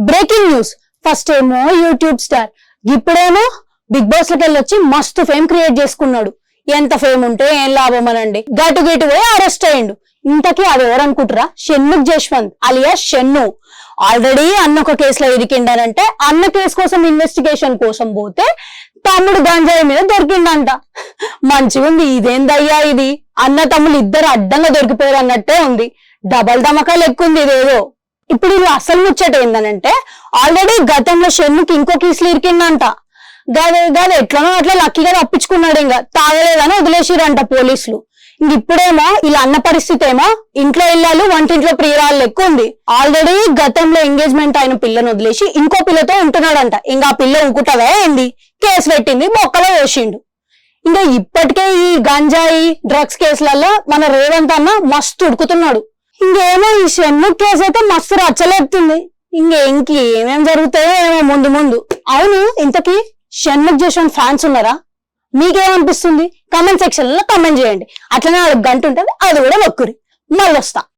Breaking news. First ఏమో YouTube star, ఇప్పుడేమో big boss లకి వెళ్ళొచ్చి మస్తు ఫేమ్ క్రియేట్ చేసుకున్నాడు. ఎంత ఫేమ్ ఉంటే ఏం లాభం అనండి, గటు గేటు పోయి అరెస్ట్ అయ్యిండు. ఇంతకీ అది ఎవరనుకుంటారా? షణ్ముఖ్ జశ్వంత్ అలియా షన్ను. ఆల్రెడీ అన్న ఒక కేసులో ఇరికిండానంటే అన్న కేసు కోసం ఇన్వెస్టిగేషన్ కోసం పోతే తమ్ముడు గంజాయి మీద దొరికిందంట. మంచిగా ఉంది. ఇదేందయ్యా ఇది, అన్న తమ్ముడు ఇద్దరు అడ్డంగా దొరికిపోయారు అన్నట్టే ఉంది. డబల్ ధమకాలు ఎక్కుంది ఇదేదో. ఇప్పుడు ఇది అసలు ముచ్చట ఏందనంటే, ఆల్రెడీ గతంలో షణ్ముఖ్ ఇంకో కేసులు ఇరికిందంట. గాదే ఎట్లనో అట్లా లక్కీగా తప్పించుకున్నాడు. ఇంకా తాగలేదని వదిలేసిరంట పోలీసులు. ఇప్పుడేమో ఇలా అన్న పరిస్థితి ఏమో ఇంట్లో ఇల్లాలు వంటింట్లో ప్రియురాలు లెక్క ఉంది. ఆల్రెడీ గతంలో ఎంగేజ్మెంట్ అయిన పిల్లను వదిలేసి ఇంకో పిల్లతో ఉంటున్నాడంట. ఇంకా ఆ పిల్ల ఊకుటవే అయింది, కేసు పెట్టింది, బొక్కలో వేసిండు. ఇంకా ఇప్పటికే ఈ గంజాయి డ్రగ్స్ కేసులలో మన రేవంత్ అన్న మస్తు ఉడుకుతున్నాడు. ఇంకేమో ఈ షణ్ముఖ్ కేసు అయితే మస్తు రచ్చలేపుతుంది. ఇంకేమేం జరుగుతాయో ఏమో ముందు ముందు. అవును, ఇంతకీ షణ్ముఖ్ జశ్వంత్ ఫ్యాన్స్ ఉన్నారా? మీకేమనిపిస్తుంది? కామెంట్ సెక్షన్ లో కామెంట్ చేయండి. అట్లనే 1 గంట ఉంటుంది, అది కూడా నొక్కురి. మళ్ళీ వస్తా.